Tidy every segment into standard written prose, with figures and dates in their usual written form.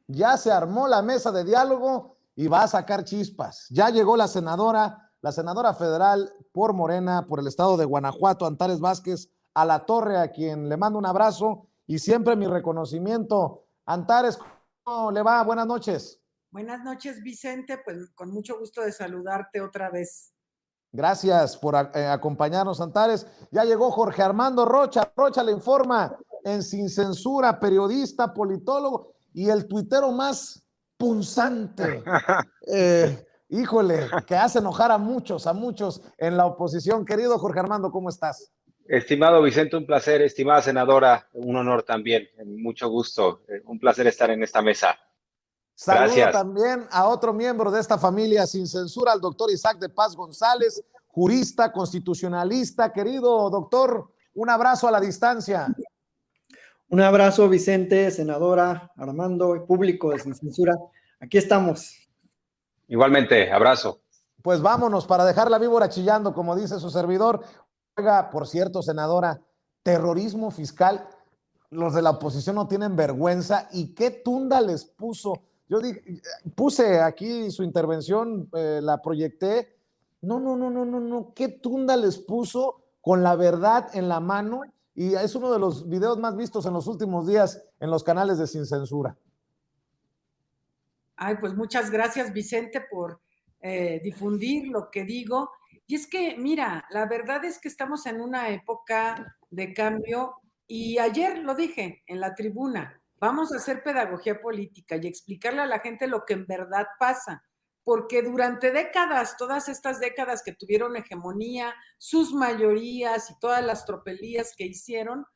ya se armó la mesa de diálogo y va a sacar chispas. Ya llegó la senadora federal por Morena, por el estado de Guanajuato, Antares Vázquez, a la torre, a quien le mando un abrazo y siempre mi reconocimiento. Antares, ¿cómo le va? Buenas noches. Buenas noches, Vicente, pues con mucho gusto de saludarte otra vez. Gracias por acompañarnos, Antares. Ya llegó Jorge Armando Rocha. Rocha le informa en Sin Censura, periodista, politólogo y el tuitero más punzante. Híjole, que hace enojar a muchos en la oposición. Querido Jorge Armando, ¿cómo estás? Estimado Vicente, un placer. Estimada senadora, un honor también. Mucho gusto. Un placer estar en esta mesa. Saludo Gracias. también a otro miembro de esta familia Sin Censura, al doctor Isaac de Paz González, jurista, constitucionalista. Querido doctor, un abrazo a la distancia. Un abrazo, Vicente, senadora, Armando, y público de Sin Censura. Aquí estamos. Igualmente, abrazo. Pues vámonos para dejar la víbora chillando, como dice su servidor. Oiga, por cierto, senadora, terrorismo fiscal, los de la oposición no tienen vergüenza. ¿Y qué tunda les puso? Yo puse aquí su intervención, la proyecté. No, ¿qué tunda les puso con la verdad en la mano? Y es uno de los videos más vistos en los últimos días en los canales de Sin Censura. Ay, pues muchas gracias, Vicente, por difundir lo que digo. Y es que, mira, la verdad es que estamos en una época de cambio y ayer lo dije en la tribuna, vamos a hacer pedagogía política y explicarle a la gente lo que en verdad pasa, porque durante décadas, todas estas décadas que tuvieron hegemonía, sus mayorías y todas las tropelías que hicieron,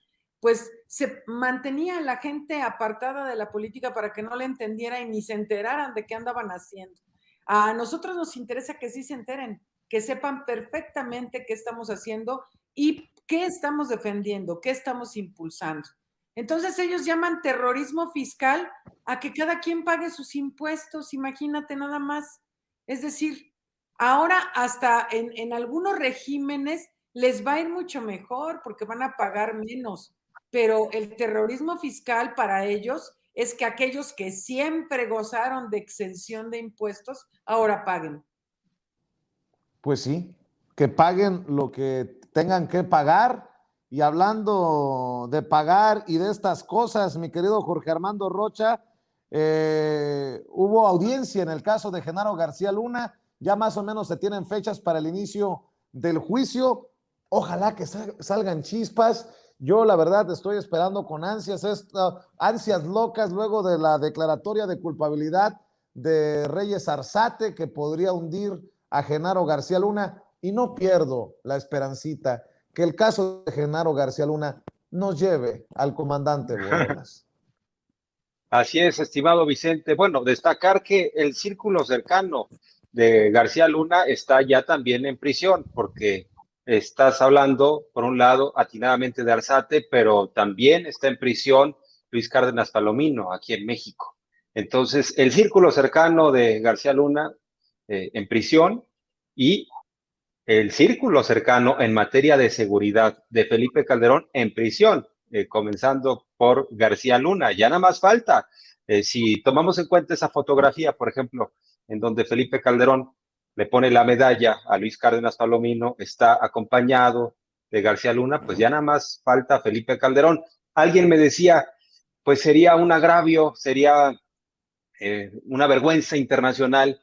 pues se mantenía a la gente apartada de la política para que no le entendiera y ni se enteraran de qué andaban haciendo. A nosotros nos interesa que sí se enteren, que sepan perfectamente qué estamos haciendo y qué estamos defendiendo, qué estamos impulsando. Entonces ellos llaman terrorismo fiscal a que cada quien pague sus impuestos, imagínate nada más. Es decir, ahora hasta en algunos regímenes les va a ir mucho mejor porque van a pagar menos, pero el terrorismo fiscal para ellos es que aquellos que siempre gozaron de exención de impuestos ahora paguen. Pues sí, que paguen lo que tengan que pagar. Y hablando de pagar y de estas cosas, mi querido Jorge Armando Rocha, hubo audiencia en el caso de Genaro García Luna, ya más o menos se tienen fechas para el inicio del juicio. Ojalá que salgan chispas. Yo la verdad estoy esperando con ansias locas luego de la declaratoria de culpabilidad de Reyes Arzate, que podría hundir a Genaro García Luna, y no pierdo la esperancita que el caso de Genaro García Luna nos lleve al comandante Borolas. Así es, estimado Vicente. Bueno, destacar que el círculo cercano de García Luna está ya también en prisión, porque estás hablando, por un lado, atinadamente de Arzate, pero también está en prisión Luis Cárdenas Palomino, aquí en México. Entonces, el círculo cercano de García Luna en prisión y el círculo cercano en materia de seguridad de Felipe Calderón en prisión, comenzando por García Luna. Ya nada más falta, si tomamos en cuenta esa fotografía, por ejemplo, en donde Felipe Calderón le pone la medalla a Luis Cárdenas Palomino, está acompañado de García Luna, pues ya nada más falta Felipe Calderón. Alguien me decía, pues sería un agravio, sería una vergüenza internacional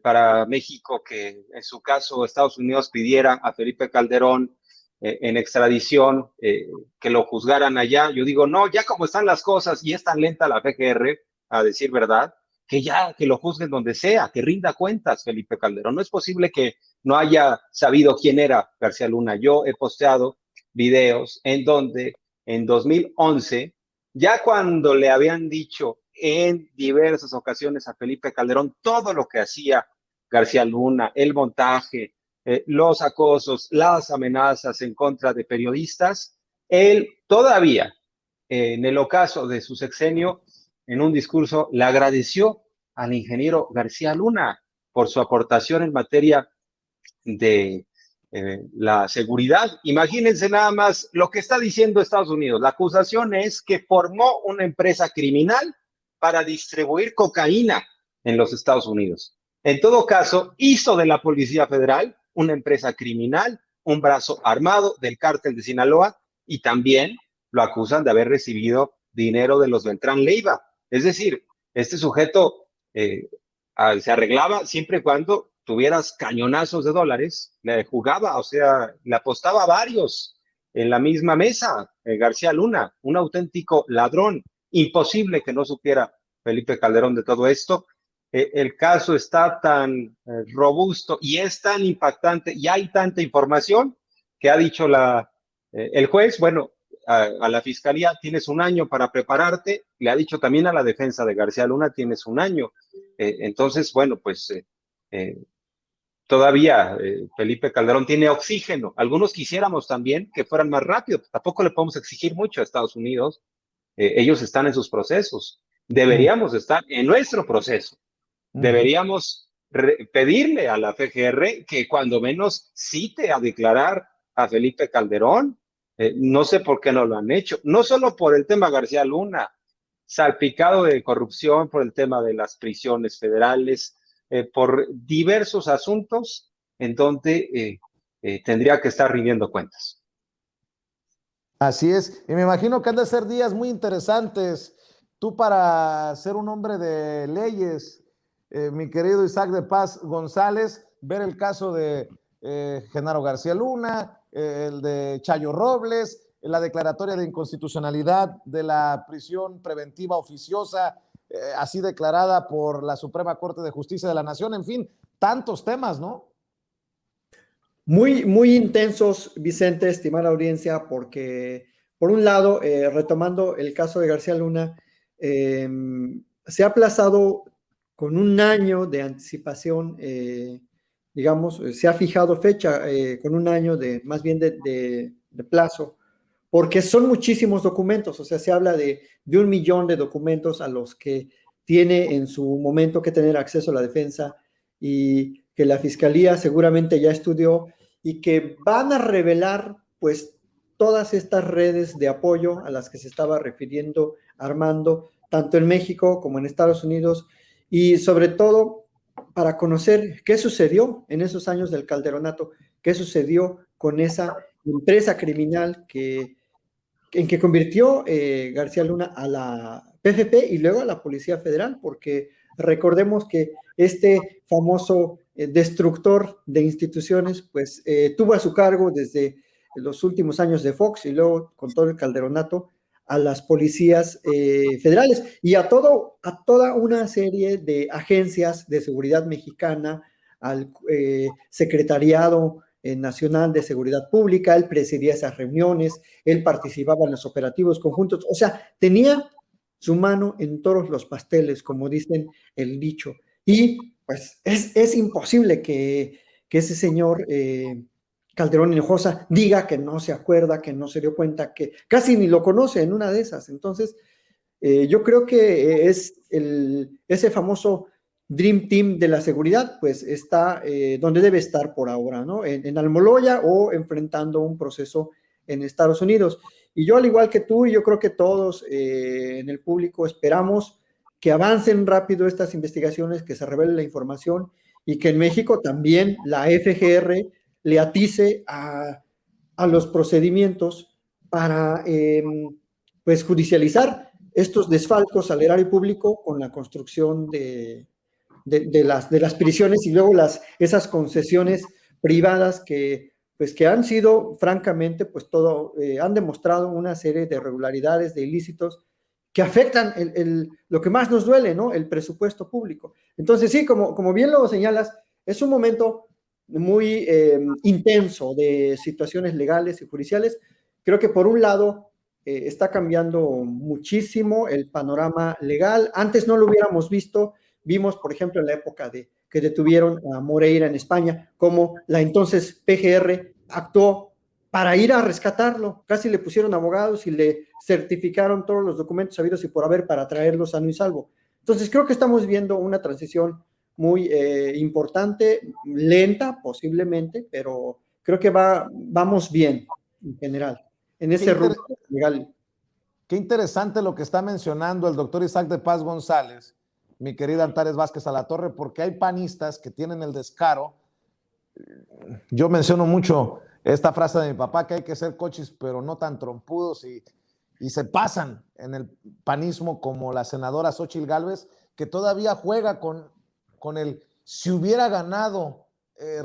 para México que en su caso Estados Unidos pidiera a Felipe Calderón en extradición que lo juzgaran allá. Yo digo, no, ya como están las cosas y es tan lenta la PGR, a decir verdad, que ya que lo juzguen donde sea, que rinda cuentas Felipe Calderón. No es posible que no haya sabido quién era García Luna. Yo he posteado videos en donde en 2011, ya cuando le habían dicho en diversas ocasiones a Felipe Calderón todo lo que hacía García Luna, el montaje, los acosos, las amenazas en contra de periodistas, él todavía, en el ocaso de su sexenio, en un discurso, le agradeció al ingeniero García Luna por su aportación en materia de la seguridad. Imagínense nada más lo que está diciendo Estados Unidos. La acusación es que formó una empresa criminal para distribuir cocaína en los Estados Unidos. En todo caso, hizo de la Policía Federal una empresa criminal, un brazo armado del cártel de Sinaloa, y también lo acusan de haber recibido dinero de los Beltrán Leiva. Es decir, este sujeto se arreglaba siempre y cuando tuvieras cañonazos de dólares, le jugaba, o sea, le apostaba a varios en la misma mesa. García Luna, un auténtico ladrón. Imposible que no supiera Felipe Calderón de todo esto. El caso está tan robusto y es tan impactante y hay tanta información que ha dicho el juez, bueno, a la fiscalía tienes un año para prepararte, le ha dicho también a la defensa de García Luna tienes un año. Entonces, bueno, pues todavía Felipe Calderón tiene oxígeno. Algunos quisiéramos también que fueran más rápido. Tampoco le podemos exigir mucho a Estados Unidos. Ellos están en sus procesos. Deberíamos estar en nuestro proceso. Deberíamos pedirle a la FGR que cuando menos cite a declarar a Felipe Calderón. No sé por qué no lo han hecho. No solo por el tema García Luna, salpicado de corrupción, por el tema de las prisiones federales, por diversos asuntos en donde tendría que estar rindiendo cuentas. Así es, y me imagino que han de ser días muy interesantes. Tú, para ser un hombre de leyes, mi querido Isaac de Paz González, ver el caso de Genaro García Luna, el de Chayo Robles, la declaratoria de inconstitucionalidad de la prisión preventiva oficiosa, así declarada por la Suprema Corte de Justicia de la Nación, en fin, tantos temas, ¿no? Muy, muy intensos, Vicente, estimada audiencia, porque por un lado, retomando el caso de García Luna, se ha aplazado con un año de anticipación, digamos, se ha fijado fecha con un año más bien de plazo, porque son muchísimos documentos, o sea, se habla de 1 millón de documentos a los que tiene en su momento que tener acceso a la defensa y que la fiscalía seguramente ya estudió y que van a revelar, pues, todas estas redes de apoyo a las que se estaba refiriendo Armando, tanto en México como en Estados Unidos, y sobre todo para conocer qué sucedió en esos años del Calderonato, qué sucedió con esa empresa criminal en que convirtió García Luna a la PFP y luego a la Policía Federal, porque recordemos que este famoso destructor de instituciones, pues tuvo a su cargo desde los últimos años de Fox y luego con todo el Calderonato a las policías federales y a toda una serie de agencias de seguridad mexicana, al secretariado Nacional de Seguridad Pública. Él presidía esas reuniones, él participaba en los operativos conjuntos, o sea, tenía su mano en todos los pasteles, como dicen el dicho, y pues es imposible que ese señor Calderón Hinojosa diga que no se acuerda, que no se dio cuenta, que casi ni lo conoce en una de esas. Entonces, yo creo que es ese famoso Dream Team de la seguridad, pues está donde debe estar por ahora, ¿no? En Almoloya o enfrentando un proceso en Estados Unidos. Y yo, al igual que tú, y yo creo que todos en el público esperamos que avancen rápido estas investigaciones, que se revele la información y que en México también la FGR le atice a los procedimientos para pues judicializar estos desfalcos al erario público con la construcción de las prisiones y luego esas concesiones privadas que han sido, francamente, pues han demostrado una serie de irregularidades, de ilícitos que afectan lo que más nos duele, ¿no? El presupuesto público. Entonces, sí, como bien lo señalas, es un momento muy intenso de situaciones legales y judiciales. Creo que por un lado está cambiando muchísimo el panorama legal. Antes no lo hubiéramos visto. Vimos, por ejemplo, en la época que detuvieron a Moreira en España, cómo la entonces PGR actuó para ir a rescatarlo. Casi le pusieron abogados y le certificaron todos los documentos habidos y por haber para traerlo sano y salvo. Entonces, creo que estamos viendo una transición muy importante, lenta posiblemente, pero creo que vamos bien en general, en ese rumbo legal. qué interesante lo que está mencionando el doctor Isaac de Paz González, mi querida Antares Vázquez Alatorre, porque hay panistas que tienen el descaro. Yo menciono mucho esta frase de mi papá, que hay que ser cochis, pero no tan trompudos, y se pasan en el panismo como la senadora Xóchitl Gálvez, que todavía juega con el si hubiera ganado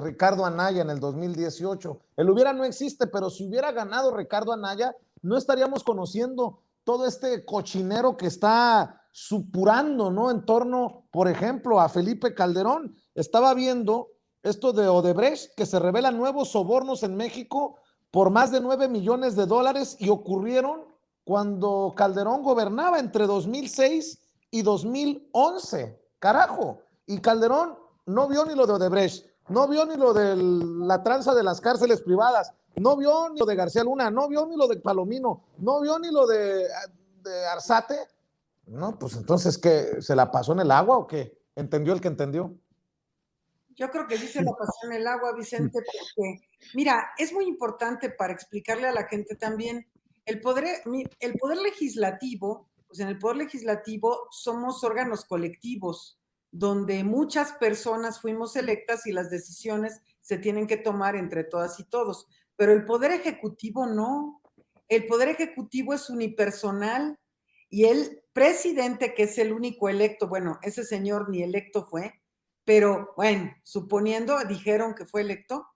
Ricardo Anaya en el 2018. El hubiera no existe, pero si hubiera ganado Ricardo Anaya, no estaríamos conociendo todo este cochinero que está supurando, ¿no? En torno, por ejemplo, a Felipe Calderón. Estaba viendo esto de Odebrecht, que se revelan nuevos sobornos en México por más de 9 millones de dólares y ocurrieron cuando Calderón gobernaba entre 2006 y 2011. Carajo. Y Calderón no vio ni lo de Odebrecht, no vio ni lo de la tranza de las cárceles privadas, no vio ni lo de García Luna, no vio ni lo de Palomino, no vio ni lo de Arzate. No, pues entonces, ¿qué? ¿Se la pasó en el agua o qué? ¿Entendió el que entendió? Yo creo que sí se la pasó en el agua, Vicente, porque, mira, es muy importante para explicarle a la gente también, el poder legislativo, pues en el poder legislativo somos órganos colectivos, donde muchas personas fuimos electas y las decisiones se tienen que tomar entre todas y todos, pero el poder ejecutivo no. El poder ejecutivo es unipersonal y el presidente, que es el único electo, bueno, ese señor ni electo fue, pero bueno, suponiendo, dijeron que fue electo,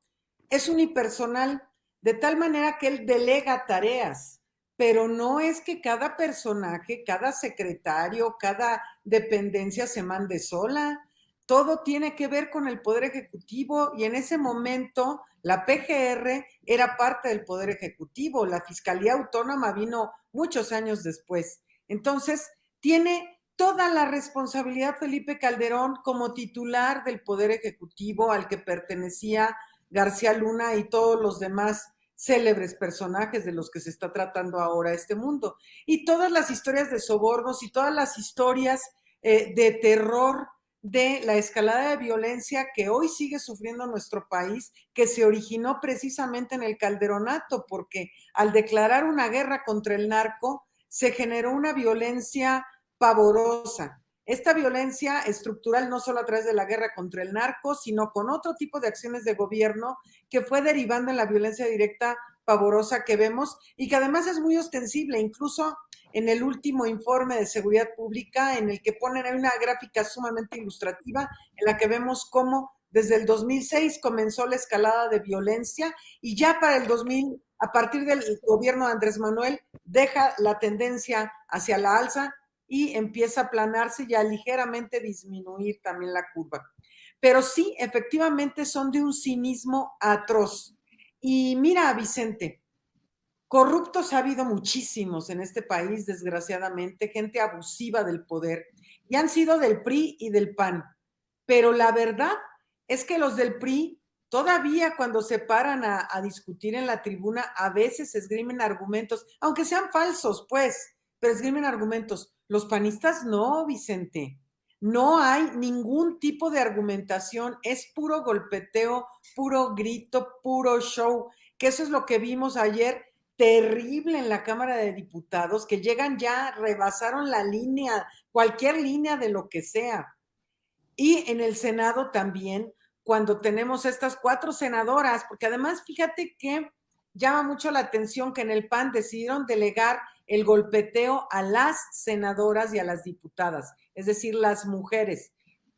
es unipersonal, de tal manera que él delega tareas, pero no es que cada personaje, cada secretario, cada dependencia se mande sola. Todo tiene que ver con el Poder Ejecutivo y en ese momento la PGR era parte del Poder Ejecutivo, la Fiscalía Autónoma vino muchos años después. Entonces, tiene toda la responsabilidad Felipe Calderón como titular del Poder Ejecutivo al que pertenecía García Luna y todos los demás célebres personajes de los que se está tratando ahora este mundo. Y todas las historias de sobornos y todas las historias de terror de la escalada de violencia que hoy sigue sufriendo nuestro país, que se originó precisamente en el Calderonato, porque al declarar una guerra contra el narco, se generó una violencia pavorosa. Esta violencia estructural no solo a través de la guerra contra el narco, sino con otro tipo de acciones de gobierno que fue derivando en la violencia directa pavorosa que vemos y que además es muy ostensible, incluso en el último informe de seguridad pública en el que ponen ahí una gráfica sumamente ilustrativa en la que vemos cómo desde el 2006 comenzó la escalada de violencia y ya para el 2000, a partir del gobierno de Andrés Manuel, deja la tendencia hacia la alza y empieza a aplanarse y a ligeramente disminuir también la curva. Pero sí, efectivamente son de un cinismo atroz. Y mira, Vicente, corruptos ha habido muchísimos en este país, desgraciadamente, gente abusiva del poder, y han sido del PRI y del PAN. Pero la verdad es que los del PRI, todavía cuando se paran a discutir en la tribuna, a veces esgrimen argumentos, aunque sean falsos, pues, pero esgrimen argumentos. Los panistas no, Vicente. No hay ningún tipo de argumentación, es puro golpeteo, puro grito, puro show, que eso es lo que vimos ayer, terrible en la Cámara de Diputados, que llegan ya, rebasaron la línea, cualquier línea de lo que sea. Y en el Senado también, cuando tenemos estas 4 senadoras, porque además fíjate que llama mucho la atención que en el PAN decidieron delegar el golpeteo a las senadoras y a las diputadas, es decir, las mujeres.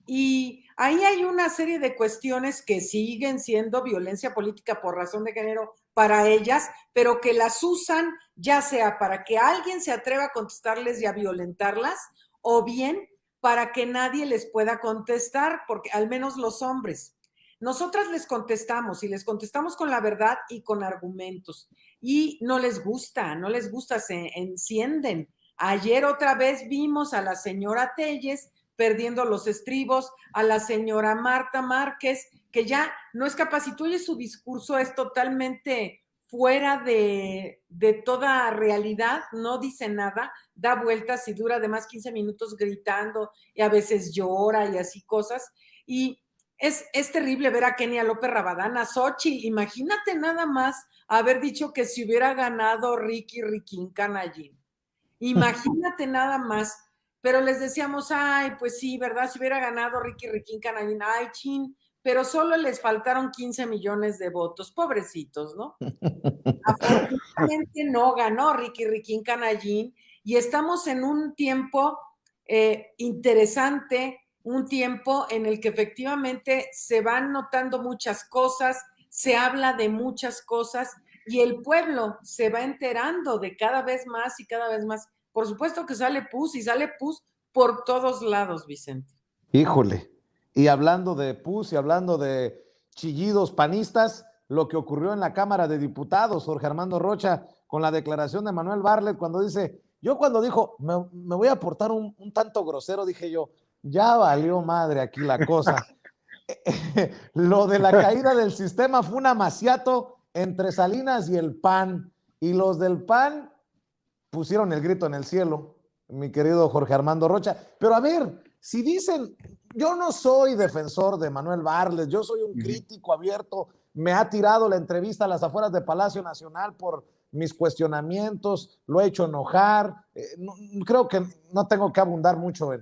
Y ahí hay una serie de cuestiones que siguen siendo violencia política por razón de género para ellas, pero que las usan ya sea para que alguien se atreva a contestarles y a violentarlas, o bien para que nadie les pueda contestar, porque al menos los hombres. Nosotras les contestamos y les contestamos con la verdad y con argumentos. Y no les gusta, se encienden. Ayer otra vez vimos a la señora Telles perdiendo los estribos, a la señora Marta Márquez, que ya no es capaz, si tú oyes su discurso es totalmente fuera de toda realidad, no dice nada, da vueltas y dura además 15 minutos gritando y a veces llora y así cosas. Y es terrible ver a Kenia López Rabadán, a Xóchitl, imagínate nada más haber dicho que si hubiera ganado Ricky Riquín Canallín. Imagínate nada más. Pero les decíamos, ay, pues sí, ¿verdad? Si hubiera ganado Ricky Riquín Canallín, ay, chin, pero solo les faltaron 15 millones de votos, pobrecitos, ¿no? Afortunadamente no ganó Ricky Riquín Canallín y estamos en un tiempo interesante, un tiempo en el que efectivamente se van notando muchas cosas, se habla de muchas cosas y el pueblo se va enterando de cada vez más y cada vez más. Por supuesto que sale pus y sale pus por todos lados, Vicente. Híjole. Y hablando de pus y hablando de chillidos panistas, lo que ocurrió en la Cámara de Diputados, Jorge Armando Rocha, con la declaración de Manuel Bartlett, cuando dice, yo cuando dijo, me voy a portar un tanto grosero, dije yo, ya valió madre aquí la cosa. Lo de la caída del sistema fue un amaciato entre Salinas y el PAN, y los del PAN pusieron el grito en el cielo, mi querido Jorge Armando Rocha. Pero a ver, si dicen, yo no soy defensor de Manuel Bartlett, yo soy un crítico abierto, me ha tirado la entrevista a las afueras de Palacio Nacional por mis cuestionamientos, lo he hecho enojar, creo que no tengo que abundar mucho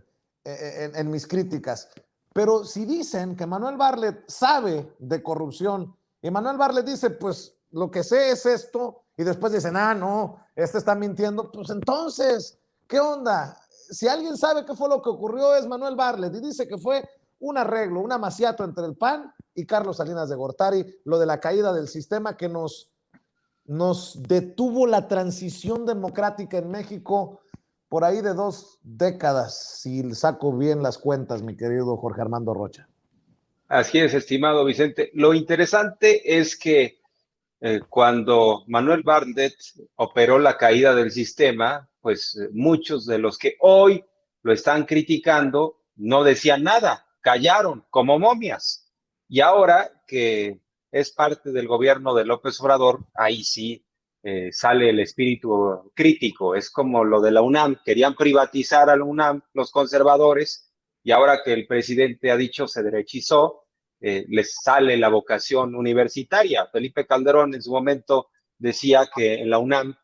en mis críticas, pero si dicen que Manuel Bartlett sabe de corrupción y Manuel Bartlett dice, pues lo que sé es esto, y después dicen, no, este está mintiendo, pues entonces, ¿qué onda? Si alguien sabe qué fue lo que ocurrió es Manuel Bartlett y dice que fue un arreglo, un amaciato entre el PAN y Carlos Salinas de Gortari, lo de la caída del sistema que nos detuvo la transición democrática en México por ahí de 2 décadas, si saco bien las cuentas, mi querido Jorge Armando Rocha. Así es, estimado Vicente. Lo interesante es que cuando Manuel Bartlett operó la caída del sistema, pues muchos de los que hoy lo están criticando no decían nada, callaron como momias. Y ahora que es parte del gobierno de López Obrador, ahí sí sale el espíritu crítico. Es como lo de la UNAM, querían privatizar a la UNAM los conservadores y ahora que el presidente ha dicho se derechizó, les sale la vocación universitaria. Felipe Calderón en su momento decía que en la UNAM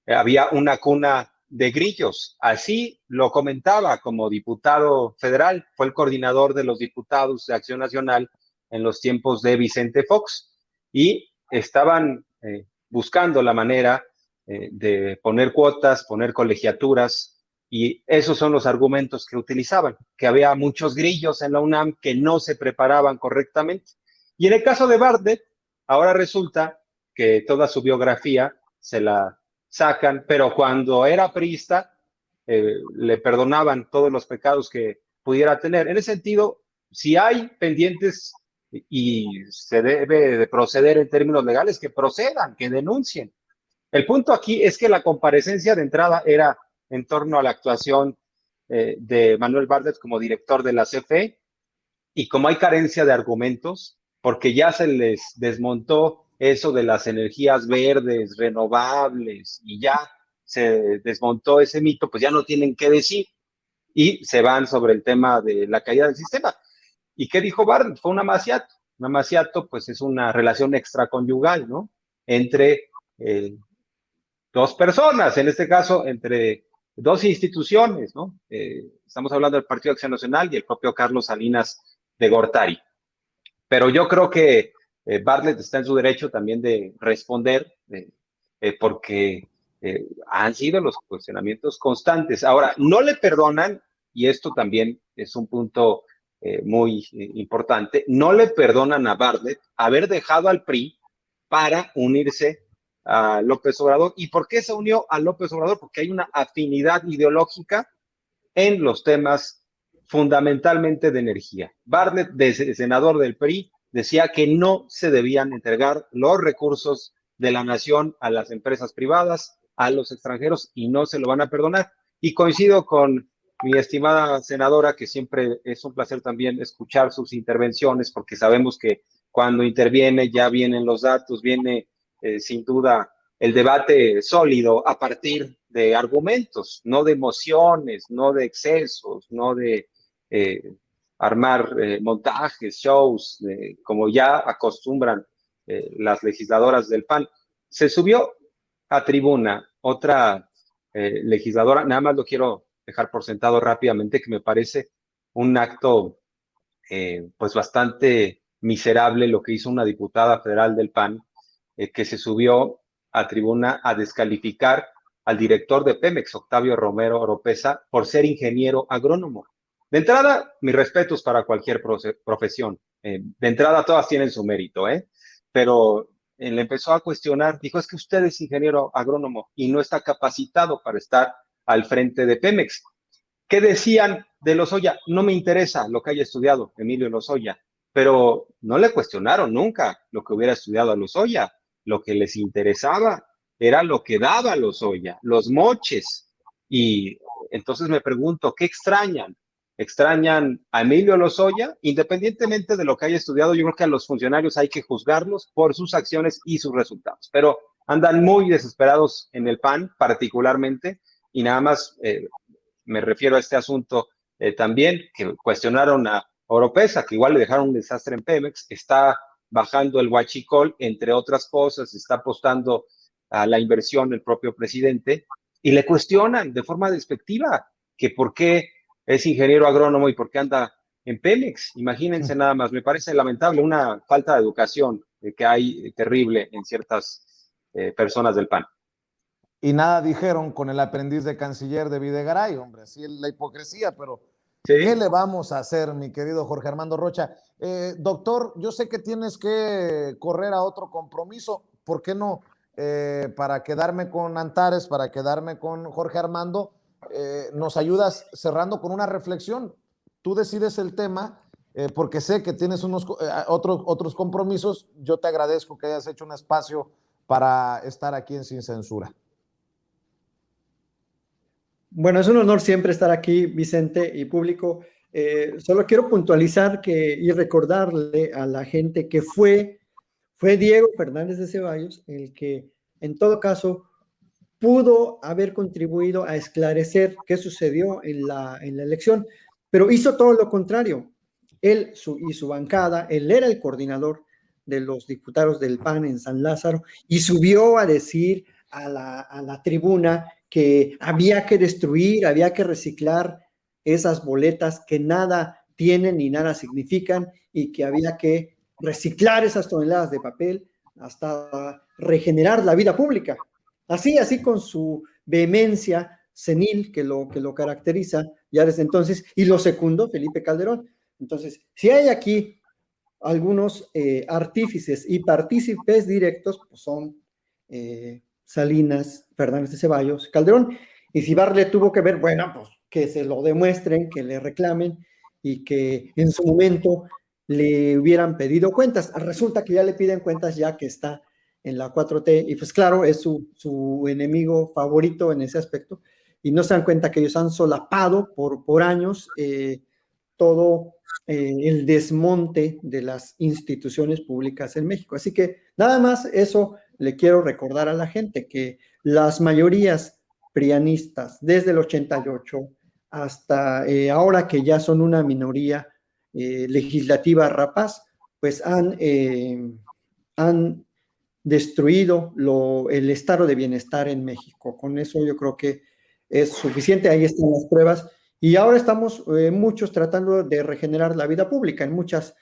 había una cuna de grillos. Así lo comentaba como diputado federal. Fue el coordinador de los diputados de Acción Nacional en los tiempos de Vicente Fox y estaban buscando la manera de poner cuotas, poner colegiaturas. Y esos son los argumentos que utilizaban, que había muchos grillos en la UNAM que no se preparaban correctamente. Y en el caso de Bartlett, ahora resulta que toda su biografía se la sacan, pero cuando era priista, le perdonaban todos los pecados que pudiera tener. En ese sentido, si hay pendientes y se debe de proceder en términos legales, que procedan, que denuncien. El punto aquí es que la comparecencia de entrada era en torno a la actuación de Manuel Bartlett como director de la CFE, y como hay carencia de argumentos, porque ya se les desmontó eso de las energías verdes, renovables, y ya se desmontó ese mito, pues ya no tienen qué decir, y se van sobre el tema de la caída del sistema. ¿Y qué dijo Bartlett? Fue un amaciato. Un amaciato, pues es una relación extraconyugal, ¿no? Entre dos personas, en este caso, entre dos instituciones, ¿no? Estamos hablando del Partido Acción Nacional y el propio Carlos Salinas de Gortari. Pero yo creo que Bartlett está en su derecho también de responder porque han sido los cuestionamientos constantes. Ahora, no le perdonan, y esto también es un punto muy importante, no le perdonan a Bartlett haber dejado al PRI para unirse a López Obrador. ¿Y por qué se unió a López Obrador? Porque hay una afinidad ideológica en los temas fundamentalmente de energía. Bartlett, senador del PRI, decía que no se debían entregar los recursos de la nación a las empresas privadas, a los extranjeros, y no se lo van a perdonar. Y coincido con mi estimada senadora, que siempre es un placer también escuchar sus intervenciones, porque sabemos que cuando interviene ya vienen los datos, viene sin duda el debate sólido a partir de argumentos, no de emociones, no de excesos, no de armar montajes, shows, como ya acostumbran las legisladoras del PAN. Se subió a tribuna otra legisladora. Nada más lo quiero dejar por sentado rápidamente, que me parece un acto pues bastante miserable lo que hizo una diputada federal del PAN, que se subió a tribuna a descalificar al director de Pemex, Octavio Romero Oropesa, por ser ingeniero agrónomo. De entrada, mis respetos para cualquier profesión. De entrada, todas tienen su mérito, pero le empezó a cuestionar, dijo, es que usted es ingeniero agrónomo y no está capacitado para estar al frente de Pemex. ¿Qué decían de Lozoya? No me interesa lo que haya estudiado Emilio Lozoya, pero no le cuestionaron nunca lo que hubiera estudiado a Lozoya. Lo que les interesaba era lo que daba Lozoya, los moches. Y entonces me pregunto, ¿qué extrañan? ¿Extrañan a Emilio Lozoya? Independientemente de lo que haya estudiado, yo creo que a los funcionarios hay que juzgarlos por sus acciones y sus resultados. Pero andan muy desesperados en el PAN, particularmente, y nada más me refiero a este asunto también, que cuestionaron a Oropesa, que igual le dejaron un desastre en Pemex, está bajando el huachicol, entre otras cosas, está apostando a la inversión el propio presidente, y le cuestionan de forma despectiva que por qué es ingeniero agrónomo y por qué anda en Pemex. Imagínense nada más, me parece lamentable una falta de educación que hay terrible en ciertas personas del PAN. Y nada dijeron con el aprendiz de canciller de Videgaray, hombre, así es la hipocresía, pero ¿Sí? ¿qué le vamos a hacer, mi querido Jorge Armando Rocha? Doctor, yo sé que tienes que correr a otro compromiso, ¿por qué no? Para quedarme con Antares, para quedarme con Jorge Armando, nos ayudas cerrando con una reflexión. Tú decides el tema, porque sé que tienes otros compromisos. Yo te agradezco que hayas hecho un espacio para estar aquí en Sin Censura. Bueno, es un honor siempre estar aquí, Vicente, y público. Solo quiero puntualizar y recordarle a la gente que fue Diego Fernández de Ceballos el que, en todo caso, pudo haber contribuido a esclarecer qué sucedió en la elección, pero hizo todo lo contrario. Él y su bancada, él era el coordinador de los diputados del PAN en San Lázaro y subió a decir a la tribuna que había que destruir, había que reciclar esas boletas que nada tienen ni nada significan y que había que reciclar esas toneladas de papel hasta regenerar la vida pública. Así con su vehemencia senil que lo caracteriza ya desde entonces, y lo secundó Felipe Calderón. Entonces, si hay aquí algunos artífices y partícipes directos, pues son Salinas, Fernández de Ceballos, Calderón, y si Bartlett tuvo que ver, bueno, pues que se lo demuestren, que le reclamen y que en su momento le hubieran pedido cuentas. Resulta que ya le piden cuentas ya que está en la 4T, y pues claro, es su enemigo favorito en ese aspecto, y no se dan cuenta que ellos han solapado por años todo el desmonte de las instituciones públicas en México. Así que nada más eso le quiero recordar a la gente, que las mayorías prianistas desde el 88 hasta ahora que ya son una minoría legislativa rapaz, pues han destruido el estado de bienestar en México. Con eso yo creo que es suficiente, ahí están las pruebas, y ahora estamos muchos tratando de regenerar la vida pública en muchas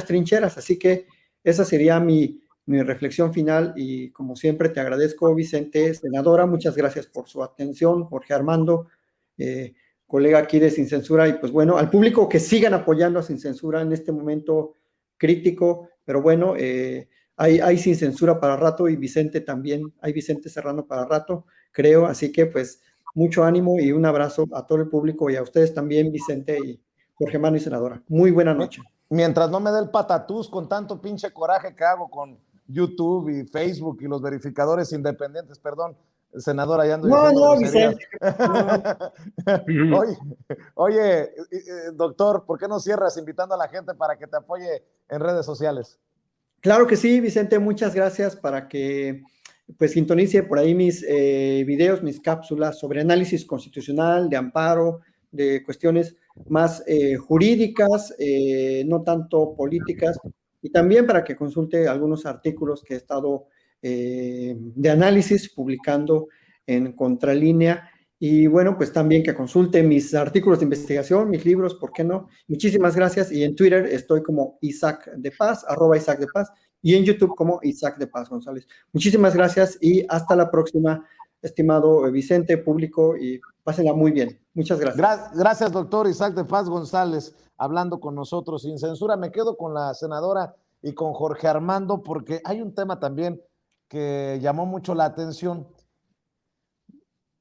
trincheras, así que esa sería mi reflexión final, y como siempre te agradezco, Vicente, senadora, muchas gracias por su atención, Jorge Armando, colega aquí de Sin Censura, y pues bueno, al público que sigan apoyando a Sin Censura en este momento crítico, pero bueno, hay Sin Censura para rato, y Vicente también, hay Vicente Serrano para rato, creo, así que pues mucho ánimo y un abrazo a todo el público y a ustedes también, Vicente y Jorge Mano y senadora. Muy buena noche. Mientras no me dé el patatús con tanto pinche coraje que hago con YouTube y Facebook y los verificadores independientes, perdón, senadora, ya ando diciendo groserías. Vicente. Oye, doctor, ¿por qué no cierras invitando a la gente para que te apoye en redes sociales? Claro que sí, Vicente, muchas gracias, para que pues sintonice por ahí mis videos, mis cápsulas sobre análisis constitucional, de amparo, de cuestiones más jurídicas, no tanto políticas, y también para que consulte algunos artículos que he estado de análisis publicando en Contralínea. Y bueno, pues también que consulte mis artículos de investigación, mis libros, ¿por qué no? Muchísimas gracias. Y en Twitter estoy como Isaac de Paz, @Isaac de Paz, y en YouTube como Isaac de Paz González. Muchísimas gracias y hasta la próxima, estimado Vicente, público, y pásenla muy bien. Muchas gracias. Gracias, doctor Isaac de Paz González, hablando con nosotros sin censura. Me quedo con la senadora y con Jorge Armando porque hay un tema también que llamó mucho la atención.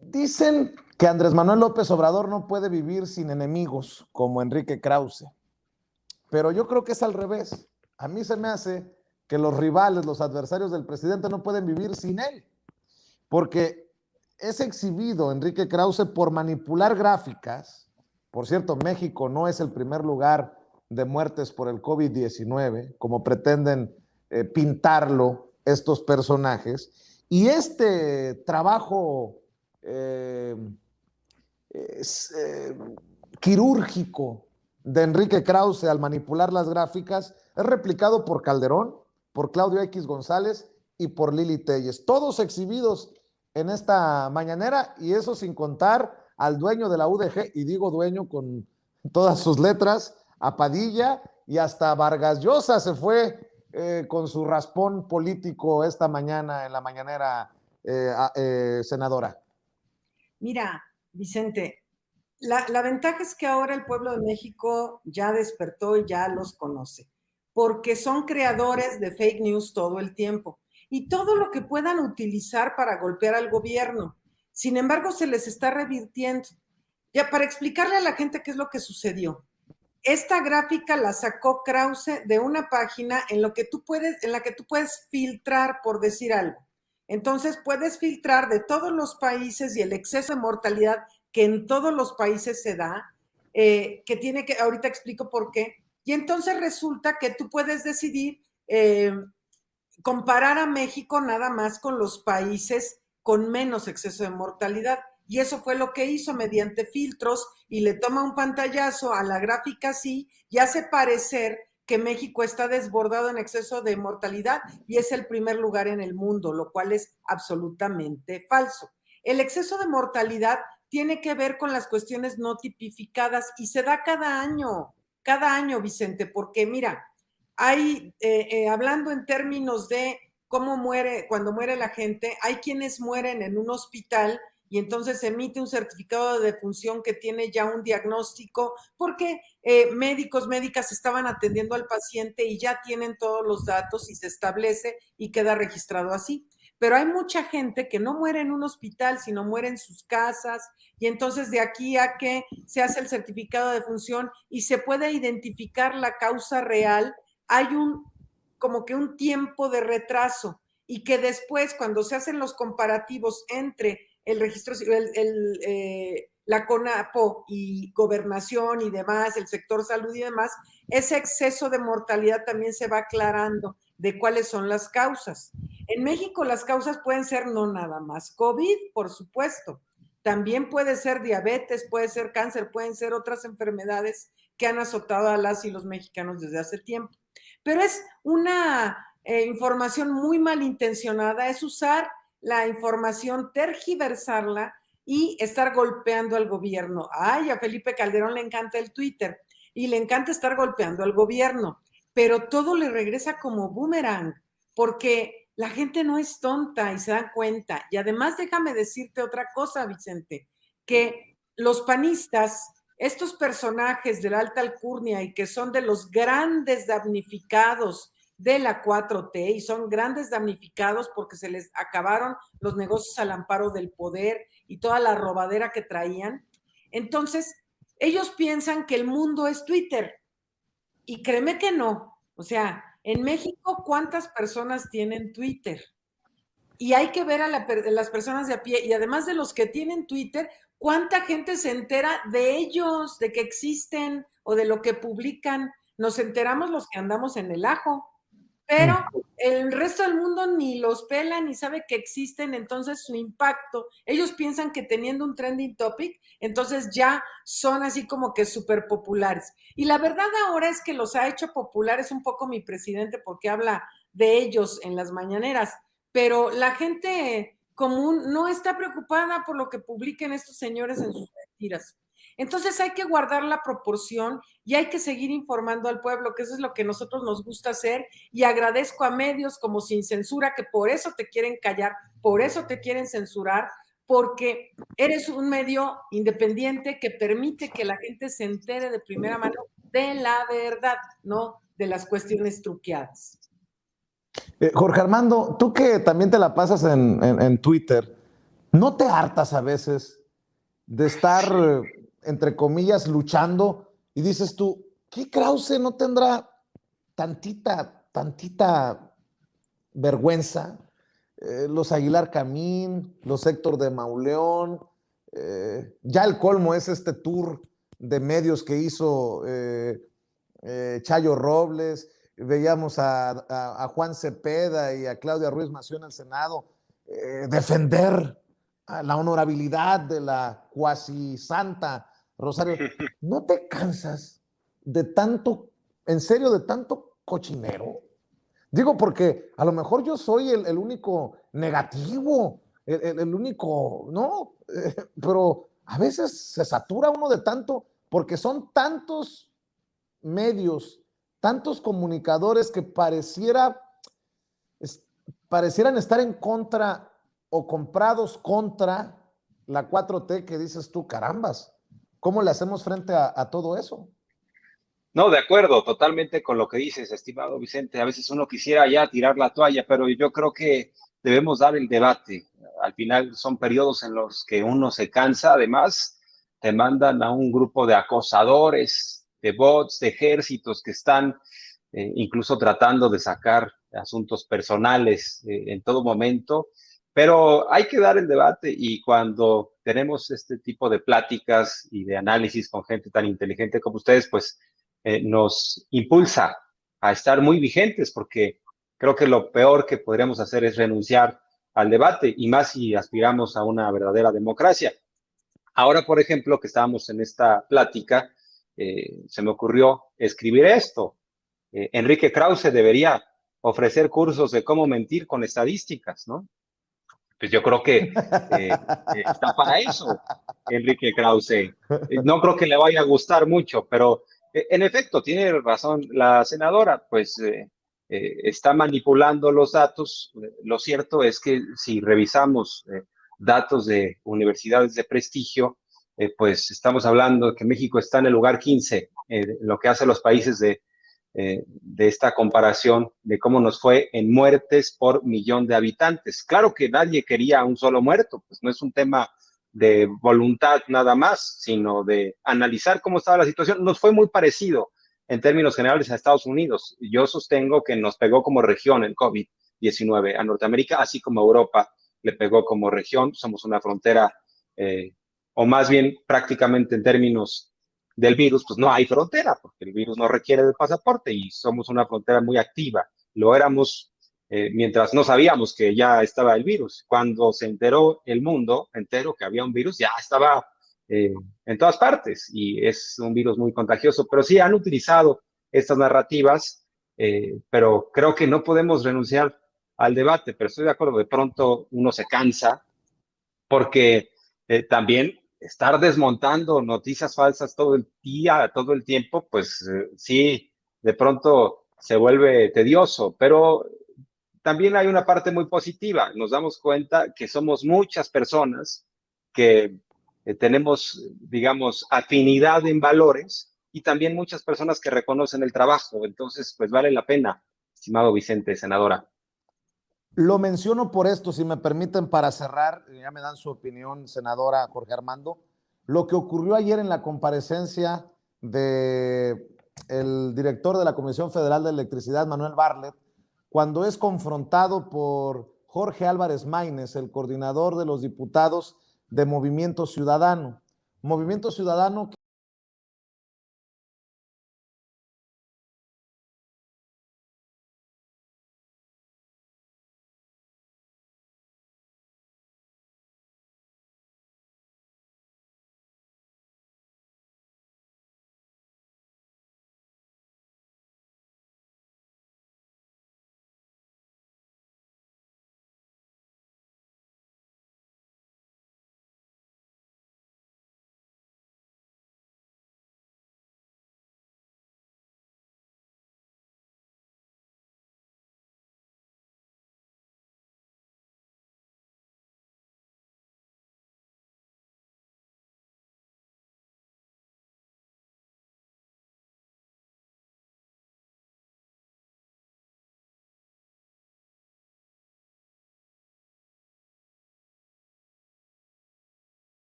Dicen que Andrés Manuel López Obrador no puede vivir sin enemigos, como Enrique Krause, pero yo creo que es al revés. A mí se me hace que los rivales, los adversarios del presidente no pueden vivir sin él, porque es exhibido Enrique Krause por manipular gráficas. Por cierto, México no es el primer lugar de muertes por el COVID-19, como pretenden pintarlo estos personajes. Y este trabajo quirúrgico de Enrique Krause al manipular las gráficas es replicado por Calderón, por Claudio X González y por Lili Telles, todos exhibidos en esta mañanera, y eso sin contar al dueño de la UDG, y digo dueño con todas sus letras, a Padilla, y hasta Vargas Llosa se fue con su raspón político esta mañana en la mañanera, senadora. Mira, Vicente, la ventaja es que ahora el pueblo de México ya despertó y ya los conoce, porque son creadores de fake news todo el tiempo y todo lo que puedan utilizar para golpear al gobierno. Sin embargo, se les está revirtiendo. Ya para explicarle a la gente qué es lo que sucedió. Esta gráfica la sacó Krause de una página en la que tú puedes filtrar, por decir algo. Entonces puedes filtrar de todos los países y el exceso de mortalidad que en todos los países se da, ahorita explico por qué, y entonces resulta que tú puedes decidir comparar a México nada más con los países con menos exceso de mortalidad. Y eso fue lo que hizo mediante filtros, y le toma un pantallazo a la gráfica así y hace parecer que México está desbordado en exceso de mortalidad y es el primer lugar en el mundo, lo cual es absolutamente falso. El exceso de mortalidad tiene que ver con las cuestiones no tipificadas y se da cada año, Vicente, porque mira, hay, hablando en términos de cómo muere, cuando muere la gente, hay quienes mueren en un hospital y entonces se emite un certificado de defunción que tiene ya un diagnóstico, porque médicas estaban atendiendo al paciente y ya tienen todos los datos y se establece y queda registrado así. Pero hay mucha gente que no muere en un hospital, sino muere en sus casas, y entonces de aquí a que se hace el certificado de defunción y se puede identificar la causa real, hay como que un tiempo de retraso, y que después, cuando se hacen los comparativos entre el registro civil, la CONAPO y gobernación y demás, el sector salud y demás, ese exceso de mortalidad también se va aclarando de cuáles son las causas. En México las causas pueden ser no nada más COVID, por supuesto, también puede ser diabetes, puede ser cáncer, pueden ser otras enfermedades que han azotado a las y los mexicanos desde hace tiempo. Pero es una información muy malintencionada, es usar la información, tergiversarla y estar golpeando al gobierno. Ay, a Felipe Calderón le encanta el Twitter y le encanta estar golpeando al gobierno, pero todo le regresa como boomerang, porque la gente no es tonta y se dan cuenta. Y además déjame decirte otra cosa, Vicente, que los panistas, estos personajes de la alta alcurnia y que son de los grandes damnificados de la 4T y son grandes damnificados porque se les acabaron los negocios al amparo del poder y toda la robadera que traían. Entonces, ellos piensan que el mundo es Twitter y créeme que no. O sea, en México, ¿cuántas personas tienen Twitter? Y hay que ver a las personas de a pie, y además de los que tienen Twitter, ¿cuánta gente se entera de ellos, de que existen o de lo que publican? Nos enteramos los que andamos en el ajo, pero el resto del mundo ni los pela ni sabe que existen. Entonces su impacto, ellos piensan que teniendo un trending topic, entonces ya son así como que súper populares. Y la verdad ahora es que los ha hecho populares un poco mi presidente porque habla de ellos en las mañaneras, pero la gente común no está preocupada por lo que publiquen estos señores en sus mentiras. Entonces hay que guardar la proporción y hay que seguir informando al pueblo, que eso es lo que nosotros nos gusta hacer, y agradezco a medios como Sin Censura, que por eso te quieren callar, por eso te quieren censurar, porque eres un medio independiente que permite que la gente se entere de primera mano de la verdad, no de las cuestiones truqueadas. Jorge Armando, tú que también te la pasas en Twitter, ¿no te hartas a veces de estar, entre comillas, luchando y dices tú, ¿qué Krause no tendrá tantita vergüenza? Los Aguilar Camín, los Héctor de Mauleón, ya el colmo es este tour de medios que hizo Chayo Robles, veíamos a Juan Cepeda y a Claudia Ruiz Massieu en el Senado defender a la honorabilidad de la cuasi santa Rosario. ¿No te cansas de tanto, en serio, de tanto cochinero? Digo, porque a lo mejor yo soy el único negativo, el único, ¿no? Pero a veces se satura uno de tanto, porque son tantos medios, tantos comunicadores que parecieran estar en contra o comprados contra la 4T, que dices tú, carambas, ¿cómo le hacemos frente a todo eso? No, de acuerdo, totalmente con lo que dices, estimado Vicente. A veces uno quisiera ya tirar la toalla, pero yo creo que debemos dar el debate. Al final son periodos en los que uno se cansa. Además, te mandan a un grupo de acosadores, de bots, de ejércitos que están incluso tratando de sacar asuntos personales en todo momento. Pero hay que dar el debate, y cuando tenemos este tipo de pláticas y de análisis con gente tan inteligente como ustedes, pues nos impulsa a estar muy vigentes, porque creo que lo peor que podríamos hacer es renunciar al debate, y más si aspiramos a una verdadera democracia. Ahora, por ejemplo, que estábamos en esta plática, se me ocurrió escribir esto. Enrique Krause debería ofrecer cursos de cómo mentir con estadísticas, ¿no? Pues yo creo que está para eso, Enrique Krause. No creo que le vaya a gustar mucho, pero en efecto, tiene razón la senadora, pues está manipulando los datos. Lo cierto es que si revisamos datos de universidades de prestigio, pues estamos hablando de que México está en el lugar 15, en lo que hace los países de esta comparación de cómo nos fue en muertes por millón de habitantes. Claro que nadie quería un solo muerto, pues no es un tema de voluntad nada más, sino de analizar cómo estaba la situación. Nos fue muy parecido en términos generales a Estados Unidos. Yo sostengo que nos pegó como región el COVID-19 a Norteamérica, así como a Europa le pegó como región. Somos una frontera, o más bien prácticamente en términos del virus, pues no hay frontera, porque el virus no requiere de pasaporte y somos una frontera muy activa. Lo éramos mientras no sabíamos que ya estaba el virus. Cuando se enteró el mundo entero que había un virus, ya estaba en todas partes, y es un virus muy contagioso. Pero sí han utilizado estas narrativas, pero creo que no podemos renunciar al debate. Pero estoy de acuerdo, de pronto uno se cansa, porque también estar desmontando noticias falsas todo el día, todo el tiempo, pues sí, de pronto se vuelve tedioso. Pero también hay una parte muy positiva. Nos damos cuenta que somos muchas personas que tenemos, digamos, afinidad en valores, y también muchas personas que reconocen el trabajo. Entonces, pues vale la pena, estimado Vicente, senadora. Lo menciono por esto, si me permiten, para cerrar, ya me dan su opinión, senadora Jorge Armando, lo que ocurrió ayer en la comparecencia de el director de la Comisión Federal de Electricidad, Manuel Bartlett, cuando es confrontado por Jorge Álvarez Maínez, el coordinador de los diputados de Movimiento Ciudadano. Movimiento Ciudadano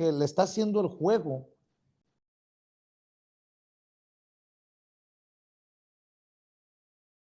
le está haciendo el juego